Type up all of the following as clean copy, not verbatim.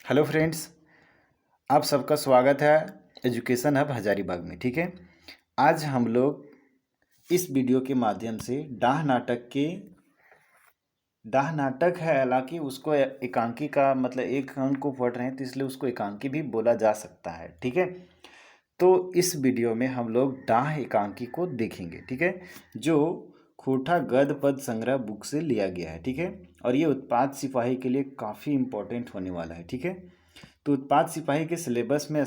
Hello friends, आप सबका स्वागत है एजुकेशन हब हजारीबाग में। ठीक है, आज हम लोग इस वीडियो के माध्यम से डाह नाटक है। हालांकि उसको एकांकी का मतलब एक अंक को पढ़ रहे हैं तो इसलिए उसको एकांकी भी बोला जा सकता है। ठीक है, तो इस वीडियो में हम लोग डाह एकांकी को देखेंगे। ठीक है, जो खोटा गद्य पद संग्रह बुक से लिया गया है। ठीक है, और ये उत्पाद सिपाही के लिए काफ़ी इंपॉर्टेंट होने वाला है। ठीक है, तो उत्पाद सिपाही के सिलेबस में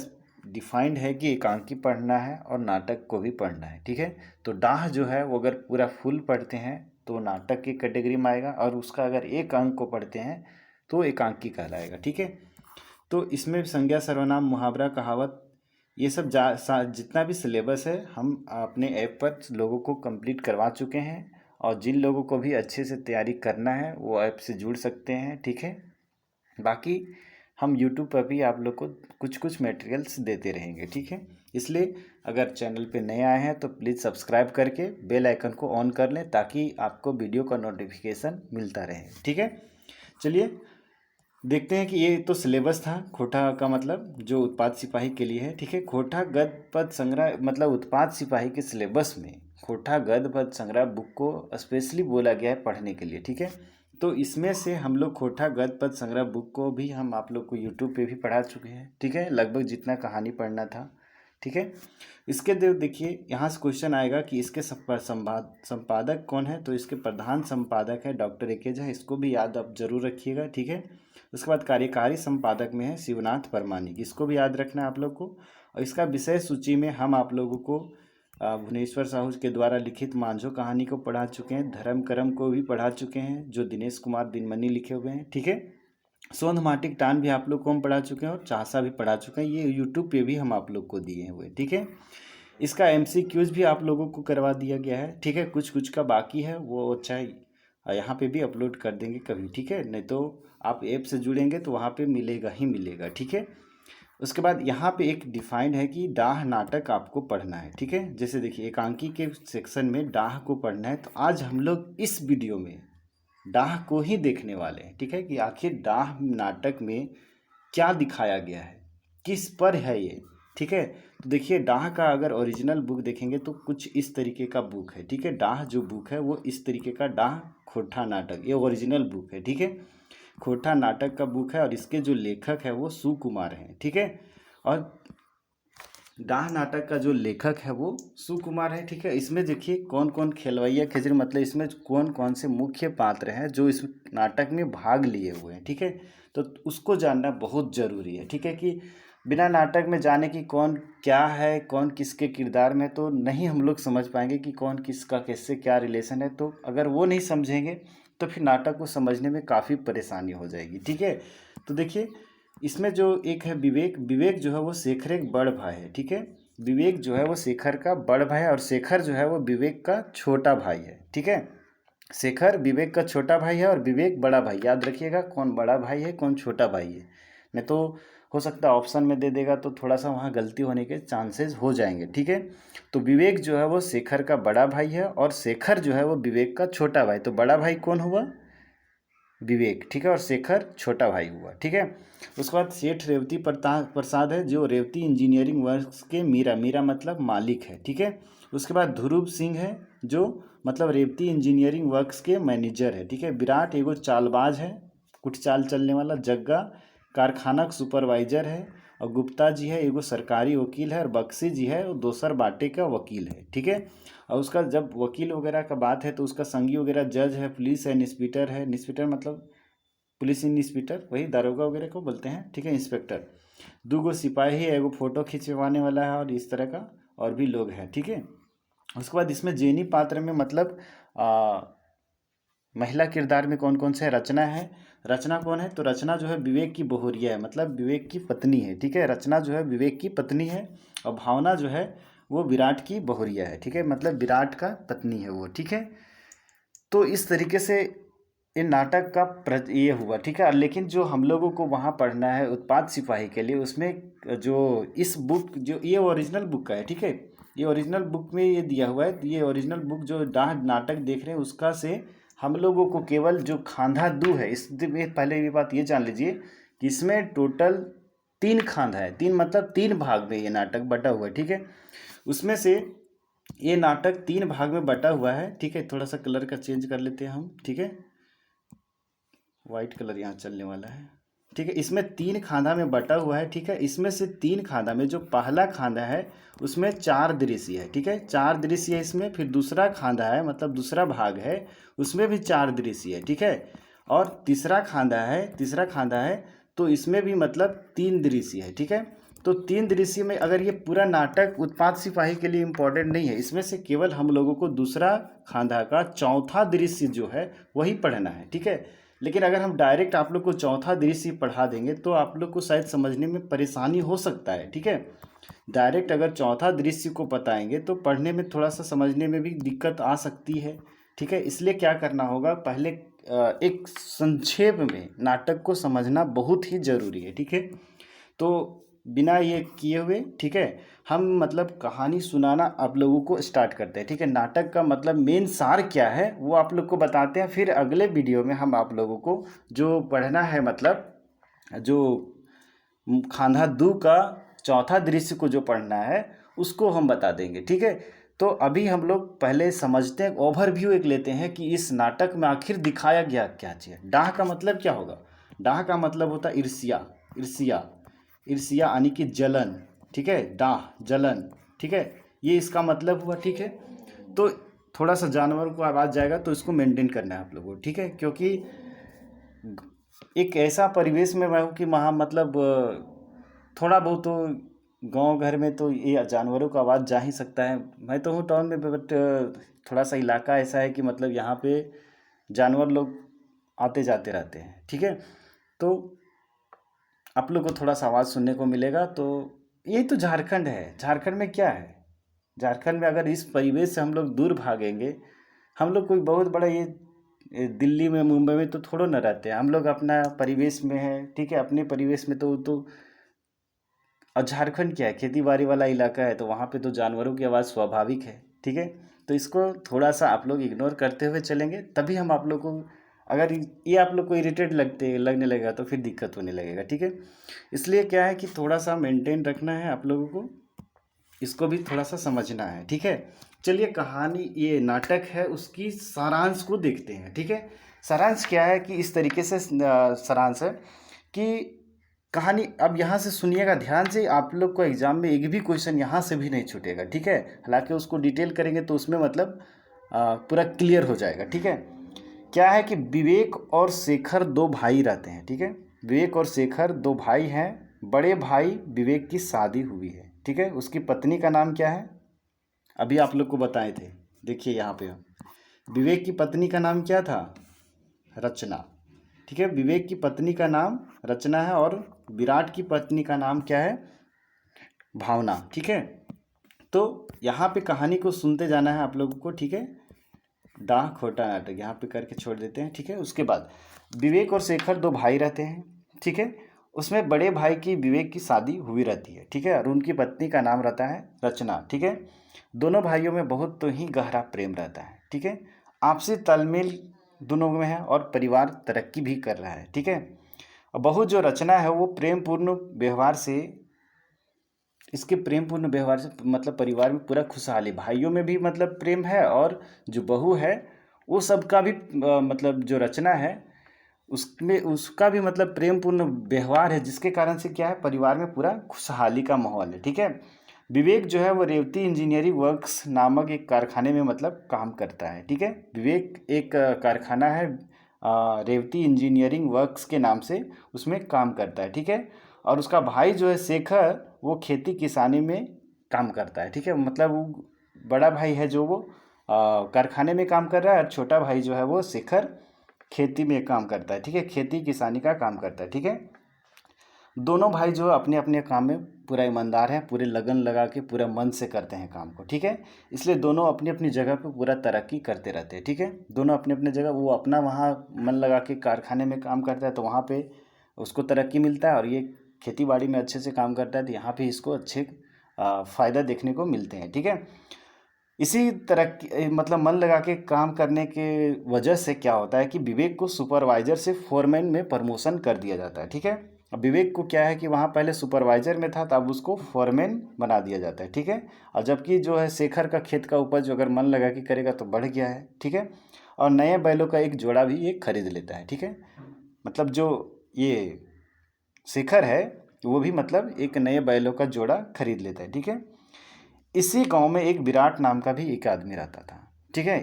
डिफाइंड है कि एकांकी पढ़ना है और नाटक को भी पढ़ना है। ठीक है, तो डाह जो है वो अगर पूरा फुल पढ़ते हैं तो नाटक की कैटेगरी में आएगा, और उसका अगर एक अंक को पढ़ते हैं तो एकांकी कहलाएगा। ठीक है, तो इसमें संज्ञा सर्वनाम मुहावरा कहावत ये सब जितना भी सिलेबस है हम अपने ऐप पर लोगों को कंप्लीट करवा चुके हैं, और जिन लोगों को भी अच्छे से तैयारी करना है वो ऐप से जुड़ सकते हैं। ठीक है, बाकी हम यूट्यूब पर भी आप लोग को कुछ कुछ मटेरियल्स देते रहेंगे। ठीक है, इसलिए अगर चैनल पे नए आए हैं तो प्लीज़ सब्सक्राइब करके बेल आइकन को ऑन कर लें ताकि आपको वीडियो का नोटिफिकेशन मिलता रहे। ठीक है, चलिए देखते हैं कि ये तो सिलेबस था खोटा का मतलब जो उत्पाद सिपाही के लिए है। ठीक है, खोटा गद्य पद संग्रह मतलब उत्पाद सिपाही के सिलेबस में खोटा गद्य पद संग्रह बुक को स्पेशली बोला गया है पढ़ने के लिए। ठीक है, तो इसमें से हम लोग खोटा गद्य पद संग्रह बुक को भी हम आप लोग को यूट्यूब पे भी पढ़ा चुके हैं। ठीक है, लगभग जितना कहानी पढ़ना था। ठीक है, इसके देखिए यहाँ से क्वेश्चन आएगा कि इसके संपादक कौन है, तो इसके प्रधान संपादक है डॉक्टर एके झा, इसको भी याद आप जरूर रखिएगा। ठीक है, उसके बाद कार्यकारी संपादक में है शिवनाथ परमानिक, इसको भी याद रखना है आप लोग को। और इसका विषय सूची में हम आप लोगों को भुवनेश्वर साहू के द्वारा लिखित मांझो कहानी को पढ़ा चुके हैं, धर्म करम को भी पढ़ा चुके हैं जो दिनेश कुमार दिनमनी लिखे हुए हैं। ठीक है, सोंध माटिक टान भी आप लोग को हम पढ़ा चुके हैं और चासा भी पढ़ा चुके हैं, ये यूट्यूब पे भी हम आप लोग को दिए हुए। ठीक है, इसका MCQs भी आप लोगों को करवा दिया गया है। ठीक है, कुछ कुछ का बाकी है वो चाहे यहाँ पे भी अपलोड कर देंगे कभी। ठीक है, नहीं तो आप ऐप से जुड़ेंगे तो वहाँ पे मिलेगा ही मिलेगा। ठीक है, उसके बाद यहाँ पे एक डिफाइंड है कि डाह नाटक आपको पढ़ना है। ठीक है, जैसे देखिए एकांकी के सेक्शन में डाह को पढ़ना है, तो आज हम लोग इस वीडियो में डाह को ही देखने वाले हैं। ठीक है, कि आखिर डाह नाटक में क्या दिखाया गया है, किस पर है ये। ठीक है, तो देखिए डाह का अगर ओरिजिनल बुक देखेंगे तो कुछ इस तरीके का बुक है। ठीक है, डाह जो बुक है वो इस तरीके का डाह खोटा नाटक, ये ओरिजिनल बुक है। ठीक है, खोटा नाटक का बुक है और इसके जो लेखक है वो सुकुमार हैं। ठीक है, और डाह नाटक का जो लेखक है वो सुकुमार है। ठीक है, इसमें देखिए कौन कौन खेलवैया खेजरी मतलब इसमें कौन कौन से मुख्य पात्र हैं जो इस नाटक में भाग लिए हुए हैं। ठीक है, तो उसको जानना बहुत ज़रूरी है। ठीक है, कि बिना नाटक में जाने कि कौन क्या है, कौन किसके किरदार में, तो नहीं हम लोग समझ पाएंगे कि कौन किसका किससे क्या रिलेशन है। तो अगर वो नहीं समझेंगे तो फिर नाटक को समझने में काफ़ी परेशानी हो जाएगी। ठीक है, तो देखिए इसमें जो एक है विवेक, विवेक जो है वो शेखर एक बड़ भाई है। ठीक है, विवेक जो है वो शेखर का बड़ भाई है और शेखर जो है वो विवेक का छोटा भाई है। ठीक है, शेखर विवेक का छोटा भाई है और विवेक बड़ा भाई। याद रखिएगा कौन बड़ा भाई है कौन छोटा भाई है, नहीं तो हो सकता है ऑप्शन में दे देगा तो थोड़ा सा वहाँ गलती होने के चांसेस हो जाएंगे। ठीक है, तो विवेक जो है वो शेखर का बड़ा भाई है और शेखर जो है वो विवेक का छोटा भाई। तो बड़ा भाई कौन हुआ, विवेक। ठीक है, और शेखर छोटा भाई हुआ। ठीक है, उसके बाद सेठ रेवती प्रसाद है जो रेवती इंजीनियरिंग वर्क्स के मीरा, मीरा मतलब मालिक है। ठीक है, उसके बाद ध्रुव सिंह है जो मतलब रेवती इंजीनियरिंग वर्क्स के मैनेजर है। ठीक है, विराट एगो चालबाज है, कुछ चाल चलने वाला। जग्गा कारखाना का सुपरवाइजर है, और गुप्ता जी है एगो सरकारी वकील है, और बक्सी जी है वो दोसर बाटे का वकील है। ठीक है, और उसका जब वकील वगैरह का बात है तो उसका संगी वगैरह जज है, पुलिस है, इंस्पेक्टर है। इंस्पेक्टर मतलब पुलिस इंस्पेक्टर, वही दारोगा वगैरह को बोलते हैं। ठीक है, इंस्पेक्टर। दूगो सिपाही है, एगो फोटो खिंचवाने वाला है, और इस तरह का और भी लोग हैं। ठीक है, उसके बाद इसमें जेनी पात्र में मतलब महिला किरदार में कौन कौन से हैं? रचना है। रचना कौन है, तो रचना जो है विवेक की बहुरिया है, मतलब विवेक की पत्नी है। ठीक है, रचना जो है विवेक की पत्नी है, और भावना जो है वो विराट की बहुरिया है। ठीक है, मतलब विराट का पत्नी है वो। ठीक है, तो इस तरीके से इन नाटक का ये हुआ। ठीक है, लेकिन जो हम लोगों को वहाँ पढ़ना है उत्पाद सिपाही के लिए, उसमें जो इस बुक जो ये ओरिजिनल बुक का है। ठीक है, ये ओरिजिनल बुक में ये दिया हुआ है, तो ये ओरिजिनल बुक जो डाह नाटक देख रहे हैं उसका से हम लोगों को केवल जो खांधा दू है, इस में पहले ये बात ये जान लीजिए कि इसमें टोटल 3 खांधा है, 3 मतलब 3 भाग में ये नाटक बटा हुआ है, ठीक है। उसमें से ये नाटक 3 भाग में बटा हुआ है, ठीक है। थोड़ा सा कलर का चेंज कर लेते हैं हम, ठीक है। वाइट कलर यहाँ चलने वाला है, ठीक है। इसमें 3 खांधा में बटा हुआ है, ठीक है। इसमें से 3 खांधा में जो पहला खांधा है उसमें 4 दृश्य है, ठीक है। 4 दृश्य है इसमें। फिर दूसरा खांधा है, मतलब दूसरा भाग है, उसमें भी 4 दृश्य है, ठीक है। और तीसरा खांधा है तो इसमें भी मतलब 3 दृश्य है, ठीक है। तो 3 दृश्य में अगर ये पूरा नाटक उत्पात सिपाही के लिए इम्पोर्टेंट नहीं है, इसमें से केवल हम लोगों को दूसरा खांधा का चौथा दृश्य जो है वही पढ़ना है, ठीक है। लेकिन अगर हम डायरेक्ट आप लोग को चौथा दृश्य पढ़ा देंगे तो आप लोग को शायद समझने में परेशानी हो सकता है, ठीक है। डायरेक्ट अगर चौथा दृश्य को बताएंगे तो पढ़ने में थोड़ा सा समझने में भी दिक्कत आ सकती है, ठीक है। इसलिए क्या करना होगा, पहले एक संक्षेप में नाटक को समझना बहुत ही ज़रूरी है, ठीक है। तो बिना ये किए हुए, ठीक है, हम मतलब कहानी सुनाना आप लोगों को स्टार्ट करते हैं, ठीक है। नाटक का मतलब मेन सार क्या है वो आप लोग को बताते हैं। फिर अगले वीडियो में हम आप लोगों को जो पढ़ना है, मतलब जो खांधा दू का चौथा दृश्य को जो पढ़ना है उसको हम बता देंगे, ठीक है। तो अभी हम लोग पहले समझते हैं, ओवरव्यू एक लेते हैं कि इस नाटक में आखिर दिखाया गया क्या चीज़ है। डाह का मतलब क्या होगा? डाह का मतलब होता है ईर्ष्या, ईर्ष्या, ईर्ष्या यानी कि जलन, ठीक है। डाह जलन, ठीक है, ये इसका मतलब हुआ, ठीक है। तो थोड़ा सा जानवर को आवाज़ जाएगा तो इसको मेंटेन करना है आप लोगों को, ठीक है। क्योंकि एक ऐसा परिवेश में मैं हूँ कि वहाँ मतलब थोड़ा बहुत तो गांव घर में तो ये जानवरों का आवाज़ जा ही सकता है। मैं तो हूँ टाउन में, बट थोड़ा सा इलाका ऐसा है कि मतलब यहाँ पे जानवर लोग आते जाते रहते हैं, ठीक है। तो आप लोग को थोड़ा सा आवाज़ सुनने को मिलेगा। तो ये तो झारखंड है, झारखंड में क्या है, झारखंड में अगर इस परिवेश से हम लोग दूर भागेंगे, हम लोग कोई बहुत बड़ा ये दिल्ली में मुंबई में तो थोड़ा ना रहते हैं, हम लोग अपना परिवेश में है, ठीक है। अपने परिवेश में तो और झारखंड क्या है, खेती बाड़ी वाला इलाका है, तो वहाँ पे तो जानवरों की आवाज़ स्वाभाविक है, ठीक है। तो इसको थोड़ा सा आप लोग इग्नोर करते हुए चलेंगे, तभी हम आप लोग को, अगर ये आप लोग को इरिटेट लगने लगेगा तो फिर दिक्कत होने लगेगा, ठीक है। इसलिए क्या है कि थोड़ा सा मेंटेन रखना है आप लोगों को, इसको भी थोड़ा सा समझना है, ठीक है। चलिए कहानी, ये नाटक है उसकी सारांश को देखते हैं, ठीक है। सारांश क्या है कि इस तरीके से सारांश है कि कहानी, अब यहाँ से सुनिएगा ध्यान से, आप लोग को एग्जाम में एक भी क्वेश्चन यहाँ से भी नहीं छूटेगा, ठीक है। हालांकि उसको डिटेल करेंगे तो उसमें मतलब पूरा क्लियर हो जाएगा, ठीक है। क्या है कि विवेक और शेखर 2 भाई रहते हैं, ठीक है। विवेक और शेखर 2 भाई हैं। बड़े भाई विवेक की शादी हुई है, ठीक है। उसकी पत्नी का नाम क्या है, अभी आप लोग को बताए थे, देखिए यहाँ पे विवेक की पत्नी का नाम क्या था, रचना, ठीक है। विवेक की पत्नी का नाम रचना है और विराट की पत्नी का नाम क्या है, भावना, ठीक है। तो यहाँ पे कहानी को सुनते जाना है आप लोगों को, ठीक है। डाह खोटा नाटक यहाँ पे करके छोड़ देते हैं, ठीक है। उसके बाद विवेक और शेखर 2 भाई रहते हैं, ठीक है। उसमें बड़े भाई की विवेक की शादी हुई रहती है, ठीक है, और उनकी पत्नी का नाम रहता है रचना, ठीक है। दोनों भाइयों में बहुत तो ही गहरा प्रेम रहता है, ठीक है। आपसी तालमेल दोनों में है और परिवार तरक्की भी कर रहा है, ठीक है। और बहू जो रचना है वो प्रेमपूर्ण व्यवहार से, इसके प्रेमपूर्ण व्यवहार से मतलब परिवार में पूरा खुशहाली, भाइयों में भी मतलब प्रेम है, और जो बहू है वो सबका भी मतलब जो रचना है उसमें उसका भी मतलब प्रेमपूर्ण व्यवहार है, जिसके कारण से क्या है, परिवार में पूरा खुशहाली का माहौल है, ठीक है। विवेक जो है वो रेवती इंजीनियरिंग वर्क्स नामक एक कारखाने में मतलब काम करता है, ठीक है। विवेक एक कारखाना है रेवती इंजीनियरिंग वर्क्स के नाम से, उसमें काम करता है, ठीक है। और उसका भाई जो है शेखर वो खेती किसानी में काम करता है, ठीक है। मतलब वो बड़ा भाई है जो वो कारखाने में काम कर रहा है, और छोटा भाई जो है वो शेखर खेती में काम करता है, ठीक है, खेती किसानी का काम करता है, ठीक है। दोनों भाई जो अपने अपने काम में पूरा ईमानदार हैं, पूरे लगन लगा के पूरा मन से करते हैं काम को, ठीक है। इसलिए दोनों अपनी अपनी जगह पे पूरा तरक्की करते रहते हैं, ठीक है। दोनों अपने अपने जगह, वो अपना वहाँ मन लगा के कारखाने में काम करता है तो वहाँ पे उसको तरक्की मिलता है, और ये खेती बाड़ी में अच्छे से काम करता है तो यहाँ पे इसको अच्छे फ़ायदा देखने को मिलते हैं, ठीक है। इसी तरह मतलब मन लगा के काम करने के वजह से क्या होता है कि विवेक को सुपरवाइजर से फोरमैन में प्रमोशन कर दिया जाता है, ठीक है। अब विवेक को क्या है कि वहाँ पहले सुपरवाइजर में था, तो अब उसको फोरमैन बना दिया जाता है, ठीक है। और जबकि जो है शेखर का खेत का उपज अगर मन लगा कि करेगा तो बढ़ गया है, ठीक है। और नए बैलों का एक जोड़ा भी ये खरीद लेता है, ठीक है। मतलब जो ये शेखर है वो भी मतलब एक नए बैलों का जोड़ा खरीद लेता है, ठीक है। इसी गांव में एक विराट नाम का भी एक आदमी रहता था, ठीक है।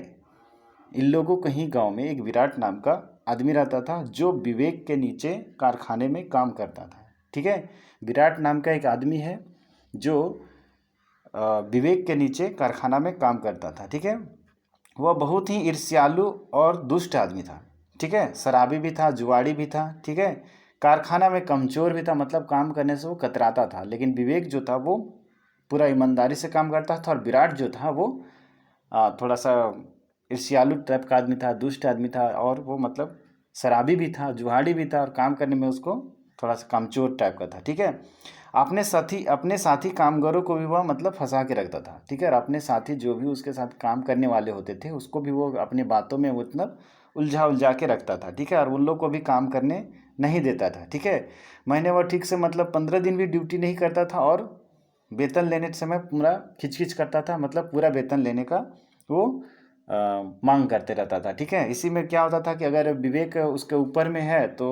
इन लोगों के ही गांव में एक विराट नाम का आदमी रहता था जो विवेक के नीचे कारखाने में काम करता था, ठीक है। विराट नाम का एक आदमी है जो विवेक के नीचे कारखाना में काम करता था, ठीक है। वह बहुत ही ईर्ष्यालु और दुष्ट आदमी था, ठीक है। शराबी भी था, जुआड़ी भी था, ठीक है। कारखाना में कमज़ोर भी था, मतलब काम करने से वो कतराता था। लेकिन विवेक जो था वो पूरा ईमानदारी से काम करता था। और विराट जो था वो थोड़ा सा ईर्ष्यालु टाइप का आदमी था, दुष्ट आदमी था, और वो मतलब शराबी भी था, जुआड़ी भी था, और काम करने में उसको थोड़ा सा कमज़ोर टाइप का था, ठीक है। अपने साथी कामगारों को भी वह मतलब फंसा के रखता था, ठीक है। और अपने साथी जो भी उसके साथ काम करने वाले होते थे उसको भी वो अपने बातों में मतलब उलझा उलझा के रखता था, ठीक है। और उन लोग को भी काम करने नहीं देता था, ठीक है। महीने वह ठीक से मतलब 15 दिन भी ड्यूटी नहीं करता था, और वेतन लेने समय पूरा खिचखिच करता था, मतलब पूरा वेतन लेने का वो मांग करते रहता था, ठीक है। इसी में क्या होता था कि अगर विवेक उसके ऊपर में है तो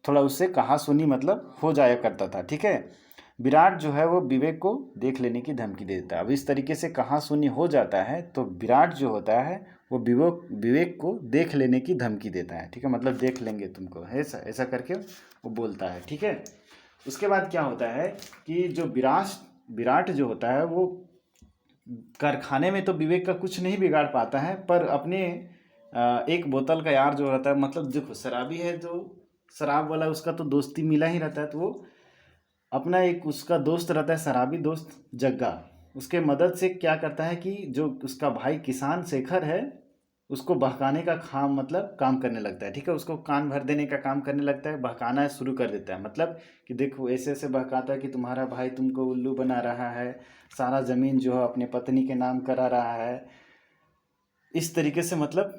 थोड़ा उससे कहा सुनी मतलब हो जाया करता था, ठीक है। विराट जो है वो विवेक को देख लेने की धमकी दे देता है। अब इस तरीके से कहा सुनी हो जाता है तो विराट जो होता है वो विवेक को देख लेने की धमकी देता है, ठीक है। मतलब देख लेंगे तुमको, ऐसा ऐसा करके वो बोलता है, ठीक है। उसके बाद क्या होता है कि जो विराट जो होता है वो कारखाने में तो विवेक का कुछ नहीं बिगाड़ पाता है, पर अपने एक बोतल का यार जो रहता है, मतलब देखो शराबी है तो शराब वाला उसका तो दोस्ती मिला ही रहता है, तो वो अपना एक उसका दोस्त रहता है शराबी दोस्त जग्गा, उसके मदद से क्या करता है कि जो उसका भाई किसान शेखर है उसको बहकाने का काम मतलब काम करने लगता है, ठीक है। उसको कान भर देने का काम करने लगता है, बहकाना शुरू कर देता है। मतलब कि देखो ऐसे ऐसे बहकाता है कि तुम्हारा भाई तुमको उल्लू बना रहा है, सारा ज़मीन जो है अपने पत्नी के नाम करा रहा है, इस तरीके से मतलब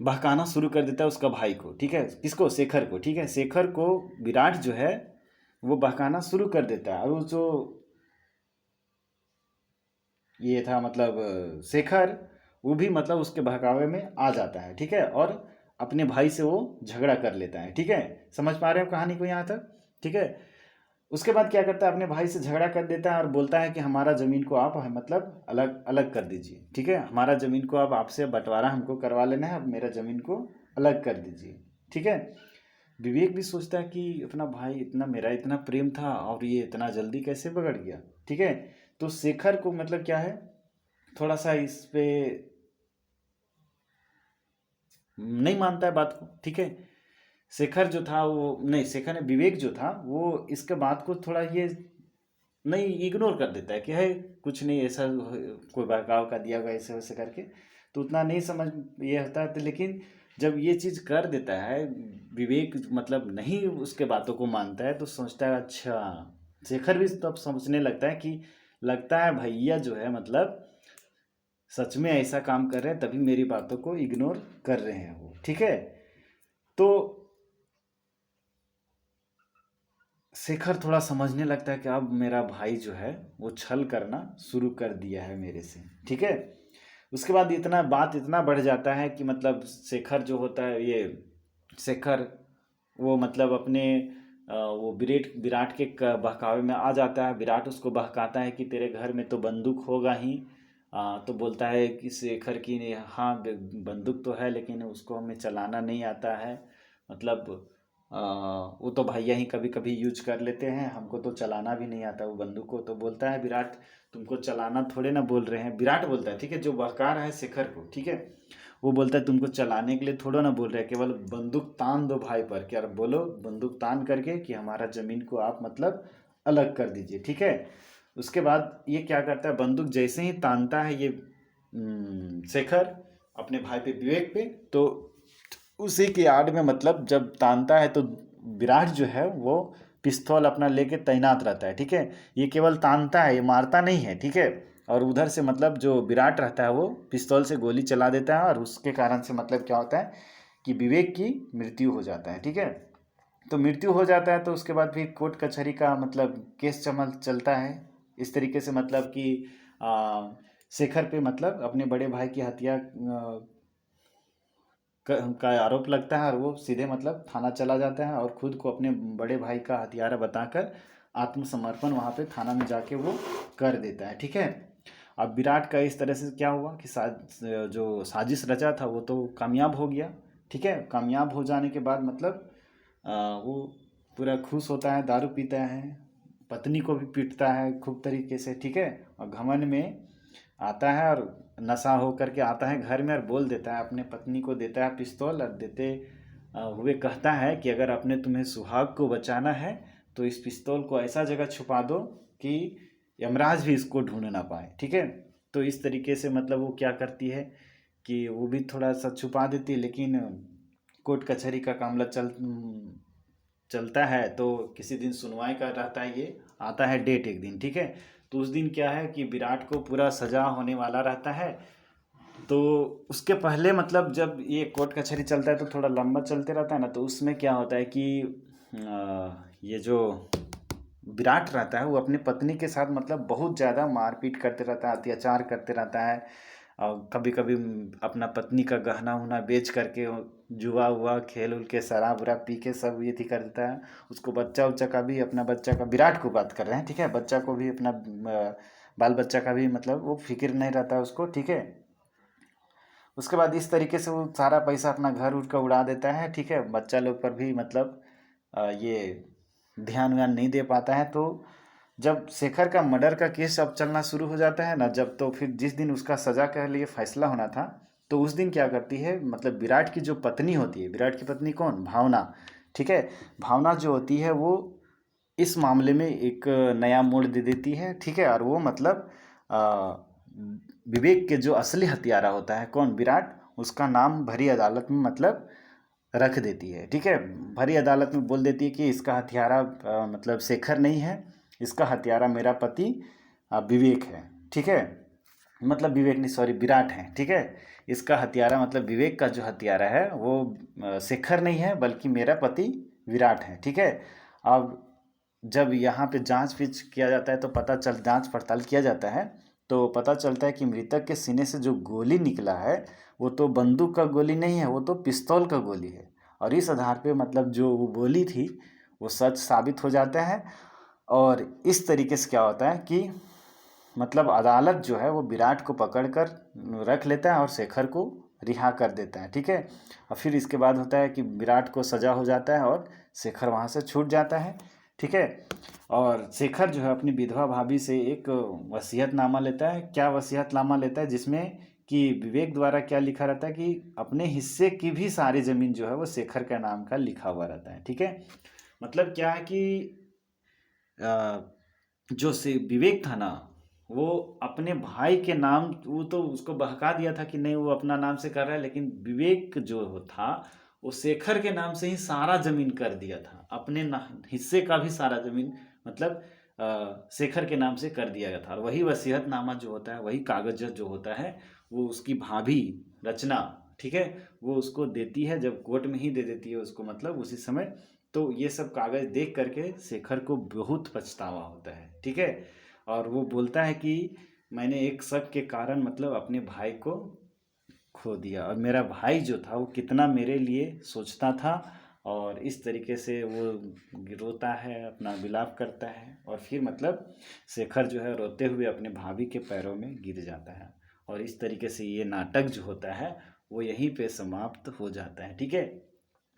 बहकाना शुरू कर देता है उसका भाई को, ठीक है। किसको? शेखर को, ठीक है। शेखर को विराट जो है वो बहकाना शुरू कर देता है। और वो जो ये था मतलब शेखर, वो भी मतलब उसके बहकावे में आ जाता है, ठीक है। और अपने भाई से वो झगड़ा कर लेता है, ठीक है। समझ पा रहे हो कहानी को यहाँ तक? ठीक है। उसके बाद क्या करता है, अपने भाई से झगड़ा कर देता है और बोलता है कि हमारा ज़मीन को आप मतलब अलग अलग कर दीजिए, ठीक है। हमारा ज़मीन को अब आपसे बंटवारा हमको करवा लेना है, अब मेरा ज़मीन को अलग कर दीजिए, ठीक है। विवेक भी सोचता है कि अपना भाई इतना, मेरा इतना प्रेम था और ये इतना जल्दी कैसे बिगड़ गया, ठीक है। तो शेखर को मतलब क्या है, थोड़ा सा इस पे नहीं मानता है बात को, ठीक है। शेखर जो था वो नहीं, शेखर ने विवेक जो था वो इसके बात को थोड़ा ये नहीं, इग्नोर कर देता है कि है कुछ नहीं, ऐसा कोई बहकाव का दिया हुआ ऐसे वैसे करके, तो उतना नहीं समझ ये होता है। तो लेकिन जब ये चीज़ कर देता है विवेक, मतलब नहीं उसके बातों को मानता है, तो सोचता है अच्छा, शेखर भी तब समझने लगता है कि लगता है भैया जो है मतलब सच में ऐसा काम कर रहे हैं, तभी मेरी बातों को इग्नोर कर रहे हैं वो, ठीक है। तो शेखर थोड़ा समझने लगता है कि अब मेरा भाई जो है वो छल करना शुरू कर दिया है मेरे से, ठीक है। उसके बाद इतना बात इतना बढ़ जाता है कि मतलब शेखर जो होता है ये शेखर वो मतलब अपने वो विराट विराट के बहकावे में आ जाता है। विराट उसको बहकाता है कि तेरे घर में तो बंदूक होगा ही। तो बोलता है कि शेखर की हाँ बंदूक तो है लेकिन उसको हमें चलाना नहीं आता है, मतलब वो तो भैया ही कभी कभी यूज कर लेते हैं, हमको तो चलाना भी नहीं आता वो बंदूक को। तो बोलता है विराट तुमको चलाना थोड़े ना बोल रहे हैं, विराट बोलता है, ठीक है, जो बहका रहा है शेखर को, ठीक है। वो बोलता है तुमको चलाने के लिए थोड़ा ना बोल रहे हैं, केवल बंदूक तान दो भाई पर, क्या बोलो बंदूक तान करके कि हमारा ज़मीन को आप मतलब अलग कर दीजिए, ठीक है। उसके बाद ये क्या करता है, बंदूक जैसे ही तानता है ये शेखर अपने भाई पे विवेक पे, तो उसी की आड़ में मतलब जब तानता है तो विराट जो है वो पिस्तौल अपना लेके तैनात रहता है, ठीक है। ये केवल तानता है, ये मारता नहीं है, ठीक है। और उधर से मतलब जो विराट रहता है वो पिस्तौल से गोली चला देता है और उसके कारण से मतलब क्या होता है कि विवेक की मृत्यु हो जाता है, ठीक है। तो मृत्यु हो जाता है तो उसके बाद फिर कोर्ट कचहरी का मतलब केस चलता है। इस तरीके से मतलब कि शेखर पे मतलब अपने बड़े भाई की हत्या का आरोप लगता है, और वो सीधे मतलब थाना चला जाता है और खुद को अपने बड़े भाई का हत्यारा बताकर आत्मसमर्पण वहाँ पे थाना में जाके वो कर देता है। ठीक है। अब विराट का इस तरह से क्या हुआ कि जो साजिश रचा था वो तो कामयाब हो गया। ठीक है। कामयाब हो जाने के बाद मतलब वो पूरा खुश होता है, दारू पीता है, पत्नी को भी पीटता है खूब तरीके से। ठीक है। और घमंड में आता है और नशा हो करके आता है घर में और बोल देता है, अपने पत्नी को देता है पिस्तौल और देते हुए कहता है कि अगर अपने तुम्हें सुहाग को बचाना है तो इस पिस्तौल को ऐसा जगह छुपा दो कि यमराज भी इसको ढूंढ ना पाए। ठीक है। तो इस तरीके से मतलब वो क्या करती है कि वो भी थोड़ा सा छुपा देती है, लेकिन कोर्ट कचहरी का मामला चलता है तो किसी दिन सुनवाई का रहता है, ये आता है डेट एक दिन। ठीक है। तो उस दिन क्या है कि विराट को पूरा सजा होने वाला रहता है। तो उसके पहले मतलब जब ये कोर्ट कचहरी चलता है तो थोड़ा लंबा चलते रहता है ना, तो उसमें क्या होता है कि ये जो विराट रहता है वो अपनी पत्नी के साथ मतलब बहुत ज़्यादा मारपीट करते रहता है, अत्याचार करते रहता है। और कभी कभी अपना पत्नी का गहना उहना बेच करके जुआ हुआ खेल उल के शराब वराब पी के सब ये थी कर देता है। उसको बच्चा उच्चा का भी, अपना बच्चा का, विराट को बात कर रहे हैं। ठीक है। बच्चा को भी अपना बाल बच्चा का भी मतलब वो फिक्र नहीं रहता है उसको। ठीक है। उसके बाद इस तरीके से वो सारा पैसा अपना घर उर का उड़ा देता है। ठीक है। बच्चा लोग पर भी मतलब ये ध्यान व्यान नहीं दे पाता है। तो जब शेखर का मर्डर का केस अब चलना शुरू हो जाता है ना, जब तो फिर जिस दिन उसका सजा के लिए फैसला होना था, तो उस दिन क्या करती है मतलब विराट की जो पत्नी होती है, विराट की पत्नी कौन, भावना। ठीक है। भावना जो होती है वो इस मामले में एक नया मोड़ दे देती है। ठीक है। और वो मतलब विवेक के जो असली हत्यारा होता है कौन, विराट, उसका नाम भरी अदालत में मतलब रख देती है। ठीक है। भरी अदालत में बोल देती है कि इसका हत्यारा मतलब शेखर नहीं है, इसका हत्यारा मेरा पति विवेक है। ठीक है। मतलब विवेक नहीं, सॉरी, विराट है। ठीक है। इसका हत्यारा मतलब विवेक का जो हत्यारा है वो शेखर नहीं है बल्कि मेरा पति विराट है। ठीक है। अब जब यहाँ पे जांच पीछ किया जाता है तो जांच पड़ताल किया जाता है तो पता चलता है कि मृतक के सीने से जो गोली निकला है वो तो बंदूक का गोली नहीं है, वो तो पिस्तौल का गोली है। और इस आधार पे मतलब जो वो गोली थी वो सच साबित हो जाता है। और इस तरीके से क्या होता है कि मतलब अदालत जो है वो विराट को पकड़कर रख लेता है और शेखर को रिहा कर देता है। ठीक है। और फिर इसके बाद होता है कि विराट को सजा हो जाता है और शेखर वहाँ से छूट जाता है। ठीक है। और शेखर जो है अपनी विधवा भाभी से एक वसीयतनामा लेता है। क्या वसीयतनामा लेता है, जिसमें कि विवेक द्वारा क्या लिखा रहता है कि अपने हिस्से की भी सारी ज़मीन जो है वो शेखर का नाम का लिखा हुआ रहता है। ठीक है। मतलब क्या है कि जो से विवेक था ना वो अपने भाई के नाम, वो तो उसको बहका दिया था कि नहीं वो अपना नाम से कर रहा है, लेकिन विवेक जो था वो शेखर के नाम से ही सारा जमीन कर दिया था, अपने हिस्से का भी सारा जमीन मतलब शेखर के नाम से कर दिया गया था। और वही वसीयतनामा जो होता है, वही कागज जो होता है वो उसकी भाभी रचना, ठीक है, वो उसको देती है, जब कोर्ट में ही दे देती है उसको मतलब उसी समय। तो ये सब कागज देख करके शेखर को बहुत पछतावा होता है। ठीक है। और वो बोलता है कि मैंने एक शक के कारण मतलब अपने भाई को खो दिया, और मेरा भाई जो था वो कितना मेरे लिए सोचता था। और इस तरीके से वो रोता है, अपना विलाप करता है, और फिर मतलब शेखर जो है रोते हुए अपने भाभी के पैरों में गिर जाता है। और इस तरीके से ये नाटक जो होता है वो यहीं पे समाप्त हो जाता है। ठीक है।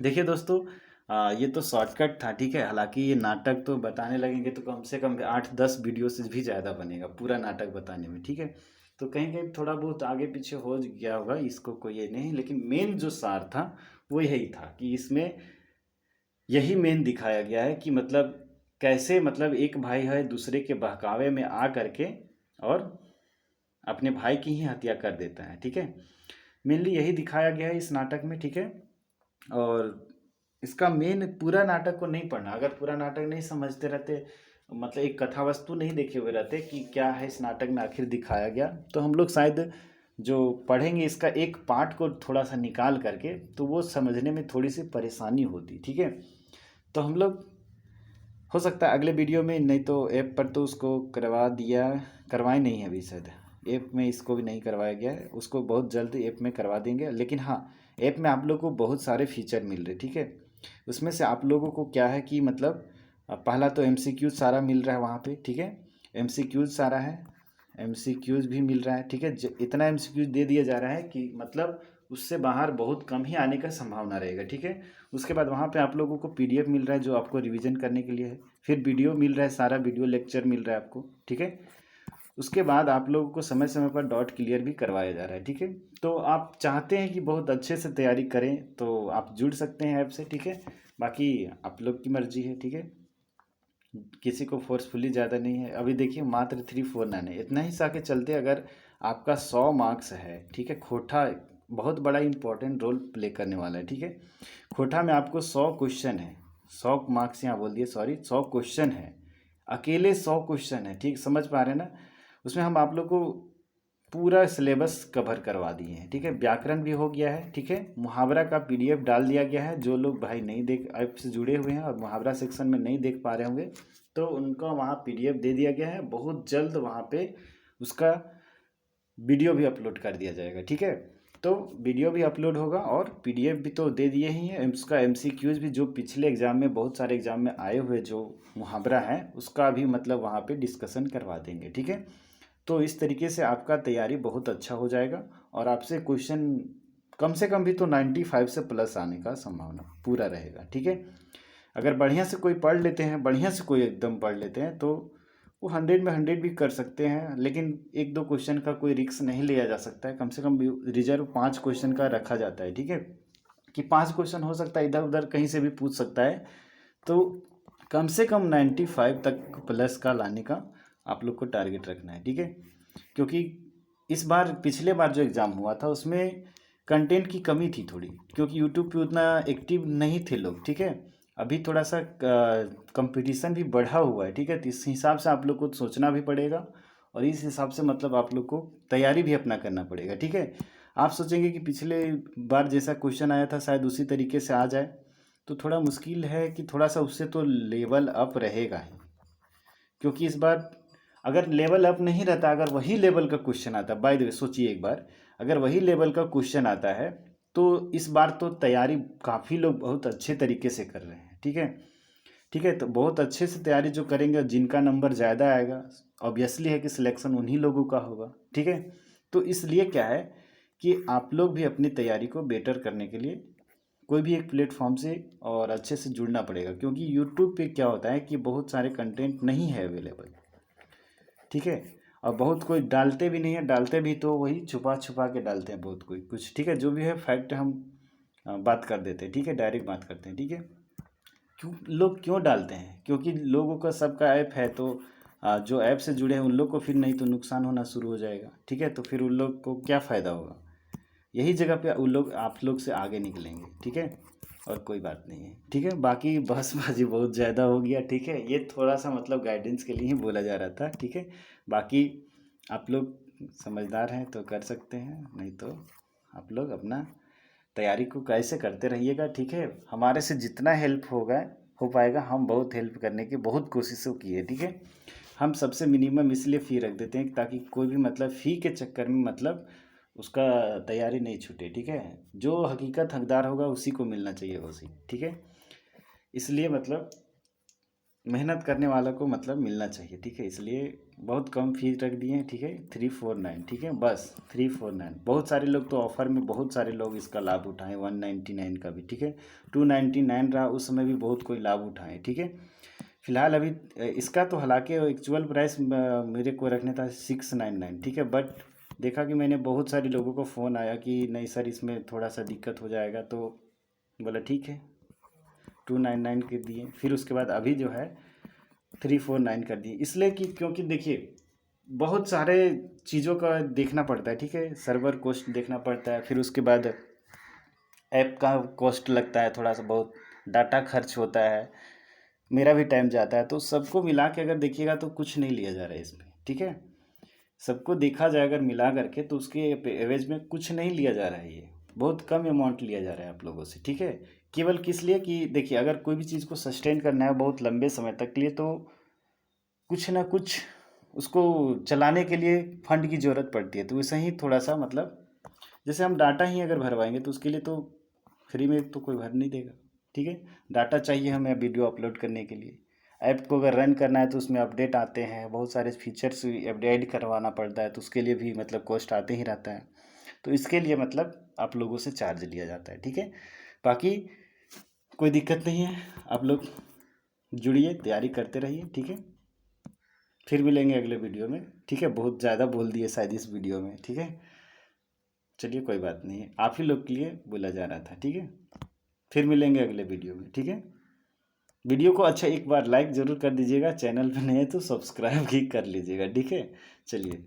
देखिए दोस्तों, ये तो शॉर्टकट था। ठीक है। हालांकि ये नाटक तो बताने लगेंगे तो कम से कम 8-10 वीडियो से भी ज़्यादा बनेगा पूरा नाटक बताने में। ठीक है। तो कहीं कहीं थोड़ा बहुत आगे पीछे हो गया होगा, इसको कोई ये नहीं, लेकिन मेन जो सार था वो यही था कि इसमें यही मेन दिखाया गया है कि मतलब कैसे मतलब एक भाई है दूसरे के बहकावे में आ करके और अपने भाई की ही हत्या कर देता है। ठीक है। मेनली यही दिखाया गया है इस नाटक में। ठीक है। और इसका मेन पूरा नाटक को नहीं पढ़ना, अगर पूरा नाटक नहीं समझते रहते, मतलब एक कथा वस्तु नहीं देखे हुए रहते कि क्या है इस नाटक में आखिर दिखाया गया, तो हम लोग शायद जो पढ़ेंगे इसका एक पार्ट को थोड़ा सा निकाल करके तो वो समझने में थोड़ी सी परेशानी होती। ठीक है। तो हम लोग हो सकता है अगले वीडियो में, नहीं तो ऐप पर तो उसको करवाए नहीं है अभी शायद, ऐप में इसको भी नहीं करवाया गया है, उसको बहुत जल्द ऐप में करवा देंगे। लेकिन हाँ, ऐप में आप लोगों को बहुत सारे फीचर मिल रहे, ठीक है। उसमें से आप लोगों को क्या है कि मतलब पहला तो एमसीक्यूज सारा मिल रहा है वहाँ पे, ठीक है। एमसीक्यूज सारा है, एमसीक्यूज भी मिल रहा है, ठीक है। इतना एमसीक्यूज दे दिया जा रहा है कि मतलब उससे बाहर बहुत कम ही आने का संभावना रहेगा, ठीक है। उसके बाद वहाँ पे आप लोगों को पीडीएफ मिल रहा है जो आपको रिवीजन करने के लिए है। फिर वीडियो मिल रहा है, सारा वीडियो लेक्चर मिल रहा है आपको, ठीक है। उसके बाद आप लोगों को समय समय पर डॉट क्लियर भी करवाया जा रहा है, ठीक है। तो आप चाहते हैं कि बहुत अच्छे से तैयारी करें तो आप जुड़ सकते हैं ऐप से, ठीक है। बाकी आप लोग की मर्जी है, ठीक है। किसी को फोर्सफुली ज़्यादा नहीं है। अभी देखिए मात्र 349 है, इतना ही साके चलते अगर आपका 100 मार्क्स है, ठीक है। खोटा बहुत बड़ा इंपॉर्टेंट रोल प्ले करने वाला है, ठीक है। खोटा में आपको 100 क्वेश्चन है, 100 मार्क्स यहाँ बोल दिए, सॉरी 100 क्वेश्चन है, अकेले 100 क्वेश्चन है, ठीक समझ पा रहे हैं ना। उसमें हम आप लोग को पूरा सिलेबस कवर करवा दिए हैं, ठीक है। व्याकरण भी हो गया है, ठीक है। मुहावरा का पीडीएफ डाल दिया गया है। जो लोग भाई नहीं देख ऐप से जुड़े हुए हैं और मुहावरा सेक्शन में नहीं देख पा रहे होंगे तो उनको वहाँ पीडीएफ दे दिया गया है। बहुत जल्द वहाँ पे उसका वीडियो भी अपलोड कर दिया जाएगा, ठीक है। तो वीडियो भी अपलोड होगा और पीडीएफ भी तो दे दिए ही हैं। उसका एमसीक्यूज भी जो पिछले एग्ज़ाम में बहुत सारे एग्ज़ाम में आए हुए जो मुहावरा है उसका भी मतलब वहाँ पे डिस्कशन करवा देंगे, ठीक है। तो इस तरीके से आपका तैयारी बहुत अच्छा हो जाएगा और आपसे क्वेश्चन कम से कम भी तो 95 से प्लस आने का संभावना पूरा रहेगा, ठीक है। अगर बढ़िया से कोई पढ़ लेते हैं, बढ़िया से कोई एकदम पढ़ लेते हैं तो वो 100 में 100 भी कर सकते हैं। लेकिन एक दो क्वेश्चन का कोई रिस्क नहीं लिया जा सकता है। कम से कम रिजर्व 5 क्वेश्चन का रखा जाता है, ठीक है। कि 5 क्वेश्चन हो सकता है इधर उधर कहीं से भी पूछ सकता है। तो कम से कम 95 तक प्लस का लाने का आप लोग को टारगेट रखना है, ठीक है। क्योंकि इस बार पिछले बार जो एग्ज़ाम हुआ था उसमें कंटेंट की कमी थी थोड़ी, क्योंकि यूट्यूब पे उतना एक्टिव नहीं थे लोग, ठीक है। अभी थोड़ा सा कंपटीशन भी बढ़ा हुआ है, ठीक है। तो इस हिसाब से आप लोग को सोचना भी पड़ेगा और इस हिसाब से मतलब आप लोग को तैयारी भी अपना करना पड़ेगा, ठीक है। आप सोचेंगे कि पिछले बार जैसा क्वेश्चन आया था शायद उसी तरीके से आ जाए, तो थोड़ा मुश्किल है कि थोड़ा सा उससे तो लेवल अप रहेगा ही। क्योंकि इस बार अगर लेवल अप नहीं रहता, अगर वही लेवल का क्वेश्चन आता, बाय द वे सोचिए एक बार, अगर वही लेवल का क्वेश्चन आता है तो इस बार तो तैयारी काफ़ी लोग बहुत अच्छे तरीके से कर रहे हैं, ठीक है। ठीक है, तो बहुत अच्छे से तैयारी जो करेंगे और जिनका नंबर ज़्यादा आएगा ऑब्वियसली है कि सिलेक्शन उन्हीं लोगों का होगा, ठीक है। तो इसलिए क्या है कि आप लोग भी अपनी तैयारी को बेटर करने के लिए कोई भी एक प्लेटफॉर्म से और अच्छे से जुड़ना पड़ेगा। क्योंकि यूट्यूब पे क्या होता है कि बहुत सारे कंटेंट नहीं है अवेलेबल, ठीक है। और बहुत कोई डालते भी नहीं है, डालते भी तो वही छुपा छुपा के डालते हैं बहुत कोई कुछ, ठीक है। जो भी है फैक्ट हम बात कर देते हैं, ठीक है, डायरेक्ट बात करते हैं, ठीक है। लोग क्यों डालते हैं? क्योंकि लोगों का सबका ऐप है तो जो ऐप से जुड़े हैं उन लोग को फिर नहीं तो नुकसान होना शुरू हो जाएगा, ठीक है। तो फिर उन लोग को क्या फ़ायदा होगा? यही जगह पे उन लोग आप लोग से आगे निकलेंगे, ठीक है। और कोई बात नहीं है, ठीक है। बाकी बहसबाजी बहुत ज़्यादा हो गया, ठीक है। ये थोड़ा सा मतलब गाइडेंस के लिए ही बोला जा रहा था, ठीक है। बाकी आप लोग समझदार हैं तो कर सकते हैं, नहीं तो आप लोग अपना तैयारी को कैसे करते रहिएगा, ठीक है। हमारे से जितना हेल्प होगा हो पाएगा हम बहुत हेल्प करने की बहुत कोशिशों की है, ठीक है। हम सबसे मिनिमम इसलिए फ़ी रख देते हैं ताकि कोई भी मतलब फ़ी के चक्कर में मतलब उसका तैयारी नहीं छूटे, ठीक है। जो हकीकत हकदार होगा उसी को मिलना चाहिए उसी, ठीक है। इसलिए मतलब मेहनत करने वाला को मतलब मिलना चाहिए, ठीक है। इसलिए बहुत कम फीस रख दिए हैं, ठीक है। 349, ठीक है, बस 349। बहुत सारे लोग तो ऑफ़र में बहुत सारे लोग इसका लाभ उठाएं 199 का भी, ठीक है। 299 रहा उस समय भी बहुत कोई लाभ उठाएं, ठीक है। फिलहाल अभी इसका तो हालांकि एक्चुअल प्राइस मेरे को रखने था 699, ठीक है। बट देखा कि मैंने बहुत सारे लोगों को फ़ोन आया कि नहीं सर इसमें थोड़ा सा दिक्कत हो जाएगा, तो बोला ठीक है 299 के दिए। फिर उसके बाद अभी जो है 349 कर दिए, इसलिए कि क्योंकि देखिए बहुत सारे चीज़ों का देखना पड़ता है, ठीक है। सर्वर कॉस्ट देखना पड़ता है, फिर उसके बाद ऐप का कॉस्ट लगता है, थोड़ा सा बहुत डाटा खर्च होता है, मेरा भी टाइम जाता है। तो सबको मिला के अगर देखिएगा तो कुछ नहीं लिया जा रहा है इसमें, ठीक है। सबको देखा जाए अगर मिला करके तो उसके एवरेज में कुछ नहीं लिया जा रहा है, ये बहुत कम अमाउंट लिया जा रहा है आप लोगों से, ठीक है। केवल किस लिए कि देखिए, अगर कोई भी चीज़ को सस्टेन करना है बहुत लंबे समय तक के लिए, तो कुछ ना कुछ उसको चलाने के लिए फंड की ज़रूरत पड़ती है। तो वैसे ही थोड़ा सा मतलब, जैसे हम डाटा ही अगर भरवाएंगे तो उसके लिए तो फ्री में तो कोई भर नहीं देगा। ठीक है, डाटा चाहिए हमें वीडियो अपलोड करने के लिए। ऐप को अगर रन करना है तो उसमें अपडेट आते हैं, बहुत सारे फीचर्स अपडेट करवाना पड़ता है, तो उसके लिए भी मतलब कॉस्ट आते ही रहता है। तो इसके लिए मतलब आप लोगों से चार्ज लिया जाता है। ठीक है, बाकी कोई दिक्कत नहीं है, आप लोग जुड़िए, तैयारी करते रहिए। ठीक है, फिर मिलेंगे अगले वीडियो में। ठीक है, बहुत ज़्यादा बोल दिए शायद इस वीडियो में। ठीक है, चलिए कोई बात नहीं है, आप ही लोग के लिए बोला जा रहा था। ठीक है, फिर मिलेंगे अगले वीडियो में। ठीक है, वीडियो को अच्छा एक बार लाइक ज़रूर कर दीजिएगा, चैनल पे नए हैं तो सब्सक्राइब भी कर लीजिएगा। ठीक है, चलिए।